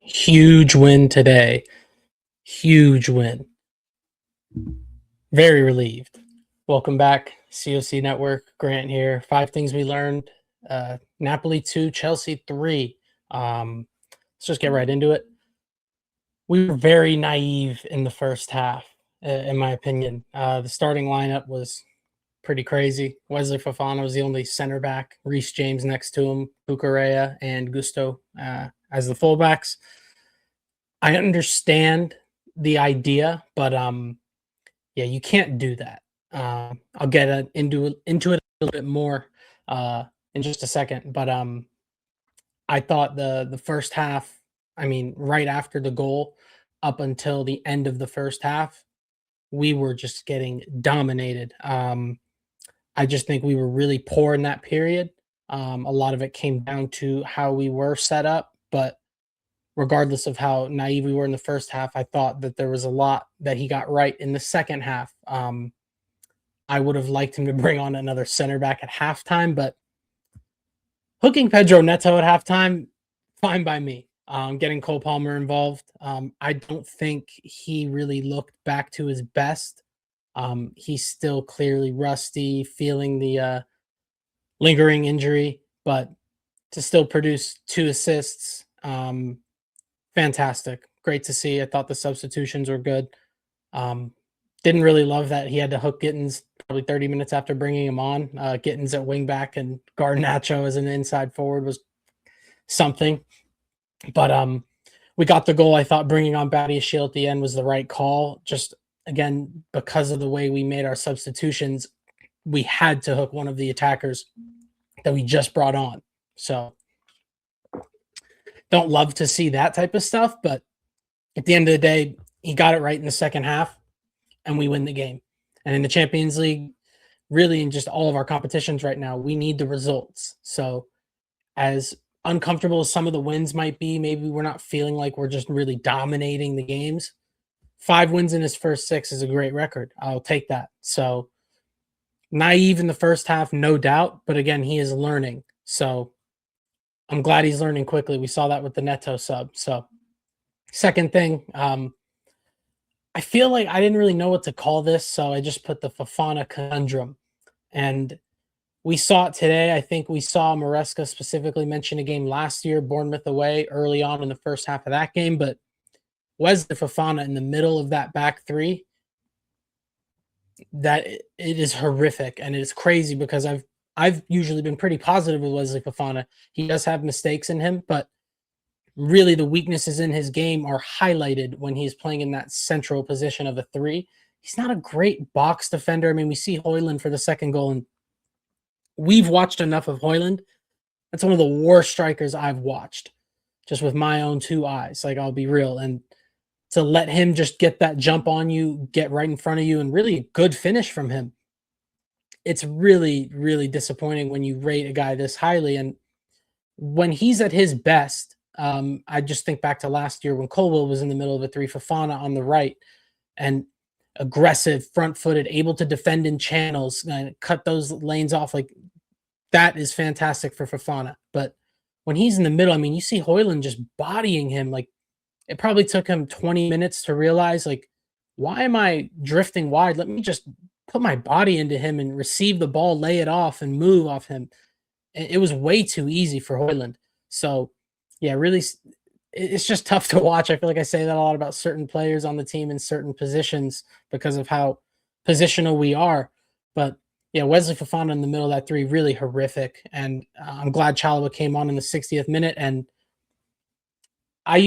Huge win today. Huge win. Very relieved. Welcome back, C.O.C. Network. Grant here. 5 things we learned. Napoli 2, Chelsea 3. Let's just get right into it. We were very naive in the first half, in my opinion. The starting lineup was pretty crazy. Wesley Fofana was the only center back. Reece James next to him, Bucarea and Gusto as the fullbacks. I understand the idea, but yeah, you can't do that. I'll get into it a little bit more in just a second, but I thought the first half, I mean, right after the goal, up until the end of the first half, we were just getting dominated. I just think we were really poor in that period. A lot of it came down to how we were set up, but regardless of how naive we were in the first half, I thought that there was a lot that he got right in the second half. I would have liked him to bring on another center back at halftime, but hooking Pedro Neto at halftime, fine by me. Getting Cole Palmer involved, I don't think he really looked back to his best. He's still clearly rusty, feeling the lingering injury, but to still produce 2 assists, fantastic. Great to see. I thought the substitutions were good. Didn't really love that he had to hook Gittins probably 30 minutes after bringing him on. Gittins at wing back and Garnacho as an inside forward was something. But we got the goal. I thought bringing on Badiashile at the end was the right call. Just, again, because of the way we made our substitutions, we had to hook one of the attackers that we just brought on. So don't love to see that type of stuff, but at the end of the day, he got it right in the second half, and we win the game. And in the Champions League, really in just all of our competitions right now, we need the results. So as uncomfortable as some of the wins might be, maybe we're not feeling like we're just really dominating the games. 5 wins in his first 6 is a great record. I'll take that. So naive in the first half, no doubt, but again, he is learning. So I'm glad he's learning quickly. We saw that with the Neto sub. So second thing, I feel like I didn't really know what to call this, so I just put the Fofana conundrum. And we saw it today. I think we saw Maresca specifically mention a game last year, Bournemouth away, early on in the first half of that game. But Wesley Fofana in the middle of that back three, that it is horrific. And it's crazy because I've usually been pretty positive with Wesley Fofana. He does have mistakes in him, but really the weaknesses in his game are highlighted when he's playing in that central position of a 3. He's not a great box defender. I mean, we see Højlund for the second goal, and we've watched enough of Højlund. That's one of the worst strikers I've watched, just with my own 2 eyes. Like, I'll be real. And to let him just get that jump on you, get right in front of you, and really a good finish from him, it's really, really disappointing when you rate a guy this highly. And when he's at his best, I just think back to last year when Colwell was in the middle of a 3, Fofana on the right, and aggressive, front-footed, able to defend in channels and cut those lanes off. Like, that is fantastic for Fofana. But when he's in the middle, I mean, you see Højlund just bodying him. Like, it probably took him 20 minutes to realize, like, why am I drifting wide? Let me just put my body into him and receive the ball, lay it off, and move off him. It was way too easy for Højlund. So, yeah, really, it's just tough to watch. I feel like I say that a lot about certain players on the team in certain positions because of how positional we are. But yeah, Wesley Fofana in the middle of that 3, really horrific. And I'm glad Chalobah came on in the 60th minute. And I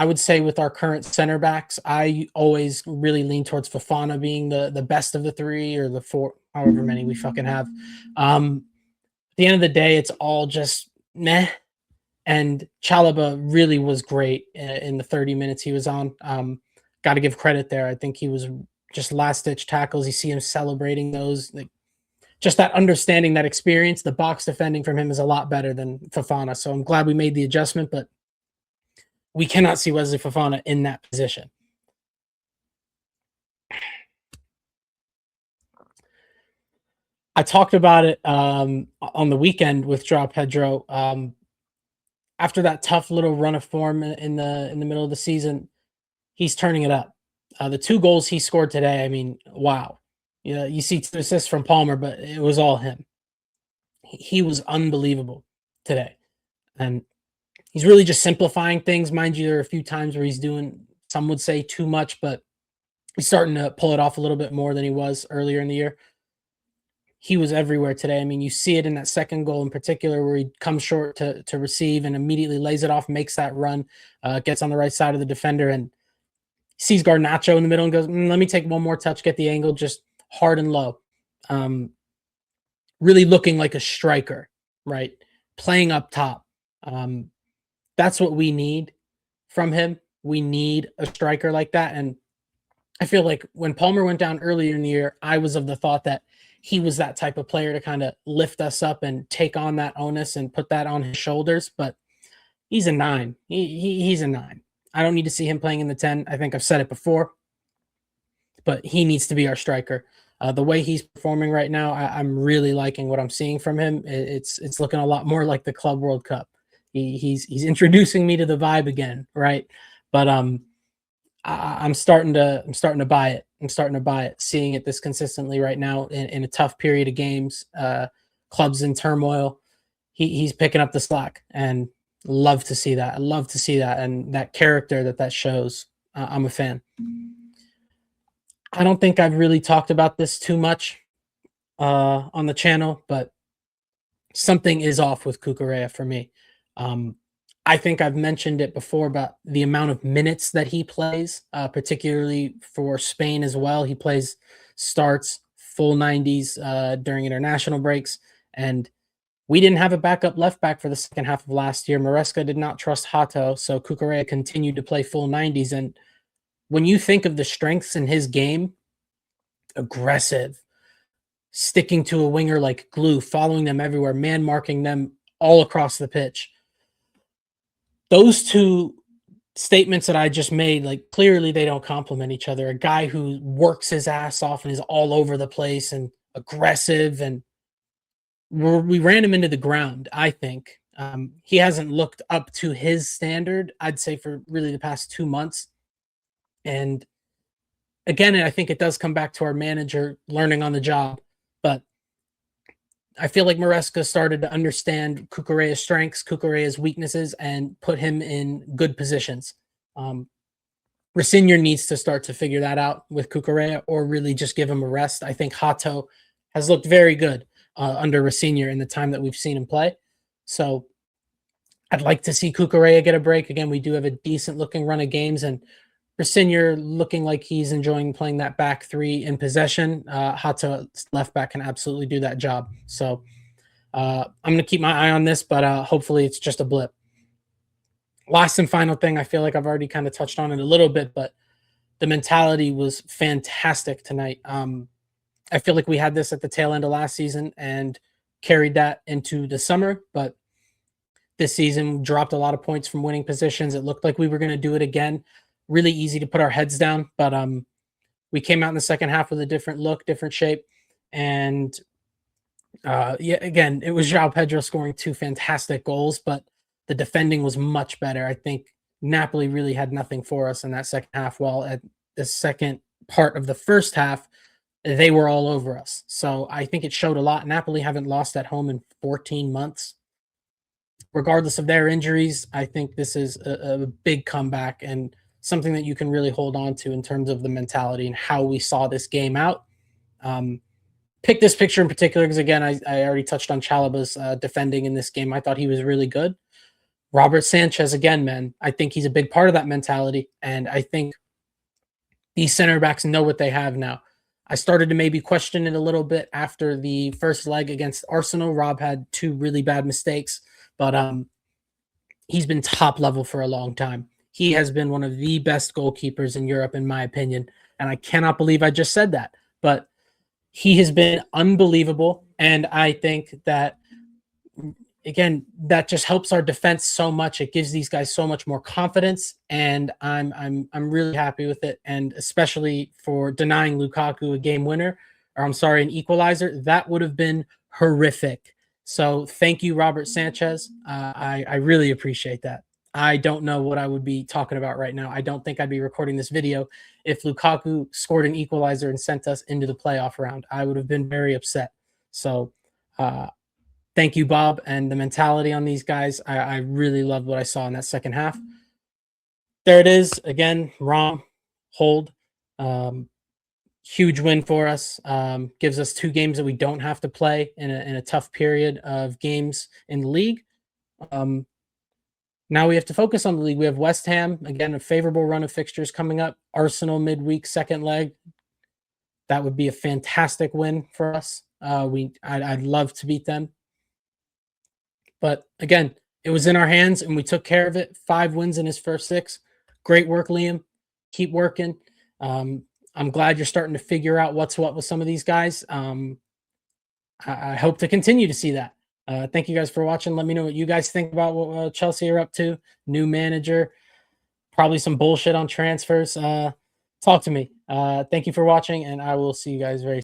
would say with our current center backs, I always really lean towards Fofana being the best of the 3 or the 4, however many we fucking have. At the end of the day, it's all just meh. And Chalobah really was great in the 30 minutes he was on. Got to give credit there. I think he was just last-ditch tackles. You see him celebrating those. Like, just that understanding, that experience, the box defending from him is a lot better than Fofana. So I'm glad we made the adjustment, but we cannot see Wesley Fofana in that position. I talked about it on the weekend with Joao Pedro. after that tough little run of form in the middle of the season, he's turning it up. The 2 goals he scored today, I mean, wow. Yeah, you see 2 assists from Palmer, but it was all him. He was unbelievable today, and he's really just simplifying things. Mind you, there are a few times where he's doing, some would say, too much, but he's starting to pull it off a little bit more than he was earlier in the year. He was everywhere today. I mean, you see it in that second goal in particular, where he comes short to receive and immediately lays it off, makes that run, gets on the right side of the defender, and sees Garnacho in the middle and goes, let me take one more touch, get the angle just hard and low. Really looking like a striker, right? Playing up top. That's what we need from him. We need a striker like that. And I feel like when Palmer went down earlier in the year, I was of the thought that he was that type of player to kind of lift us up and take on that onus and put that on his shoulders. But he's a 9. He's a 9. I don't need to see him playing in the 10. I think I've said it before, but he needs to be our striker. The way he's performing right now, I'm really liking what I'm seeing from him. It's looking a lot more like the Club World Cup. He's introducing me to the vibe again, right? But I'm starting to buy it. I'm starting to buy it, seeing it this consistently right now in a tough period of games, clubs in turmoil. He's picking up the slack, and love to see that. I love to see that, and that character that shows. I'm a fan. I don't think I've really talked about this too much on the channel, but something is off with Cucurella for me. I think I've mentioned it before about the amount of minutes that he plays, particularly for Spain as well. He starts full 90s during international breaks, and we didn't have a backup left back for the second half of last year. Maresca did not trust Hato, so Cucurella continued to play full 90s. And when you think of the strengths in his game, aggressive, sticking to a winger like glue, following them everywhere, man marking them all across the pitch. Those 2 statements that I just made, like, clearly they don't complement each other. A guy who works his ass off and is all over the place and aggressive, and we ran him into the ground, I think. He hasn't looked up to his standard, I'd say, for really the past 2 months. And again, I think it does come back to our manager learning on the job. But I feel like Maresca started to understand Cucurella's strengths, Cucurella's weaknesses, and put him in good positions. Rosenior needs to start to figure that out with Cucurella, or really just give him a rest. I think Hato has looked very good under Rosenior in the time that we've seen him play. So I'd like to see Cucurella get a break. Again, we do have a decent looking run of games, and Rosenior looking like he's enjoying playing that back 3 in possession. Hato left back can absolutely do that job. So I'm going to keep my eye on this, but hopefully it's just a blip. Last and final thing, I feel like I've already kind of touched on it a little bit, but the mentality was fantastic tonight. I feel like we had this at the tail end of last season and carried that into the summer, but this season dropped a lot of points from winning positions. It looked like we were going to do it again. Really easy to put our heads down, but we came out in the second half with a different look, different shape, and yeah, again, it was João Pedro scoring 2 fantastic goals, but the defending was much better. I think Napoli really had nothing for us in that second half, while at the second part of the first half, they were all over us. So I think it showed a lot. Napoli haven't lost at home in 14 months. Regardless of their injuries, I think this is a big comeback and something that you can really hold on to in terms of the mentality and how we saw this game out. Pick this picture in particular because, again, I already touched on Chalobah's defending in this game. I thought he was really good. Robert Sanchez, again, man, I think he's a big part of that mentality, and I think these center backs know what they have now. I started to maybe question it a little bit after the first leg against Arsenal. Rob had 2 really bad mistakes, but he's been top level for a long time. He has been one of the best goalkeepers in Europe, in my opinion, and I cannot believe I just said that, but he has been unbelievable, and I think that, again, that just helps our defense so much. It gives these guys so much more confidence, and I'm really happy with it. And especially for denying Lukaku a game winner, or I'm sorry, an equalizer, that would have been horrific. So thank you, Robert Sanchez. I really appreciate that. I don't know what I would be talking about right now. I don't think I'd be recording this video if Lukaku scored an equalizer and sent us into the playoff round. I would have been very upset. So thank you, Bob, and the mentality on these guys. I really loved what I saw in that second half. There it is again. Rom, hold. Huge win for us. Gives us 2 games that we don't have to play in a tough period of games in the league. Now we have to focus on the league. We have West Ham, again, a favorable run of fixtures coming up. Arsenal midweek, second leg. That would be a fantastic win for us. I'd love to beat them. But again, it was in our hands and we took care of it. 5 wins in his first 6. Great work, Liam. Keep working. I'm glad you're starting to figure out what's what with some of these guys. I hope to continue to see that. Thank you guys for watching. Let me know what you guys think about what Chelsea are up to. New manager, probably some bullshit on transfers. Talk to me. Thank you for watching, and I will see you guys very soon.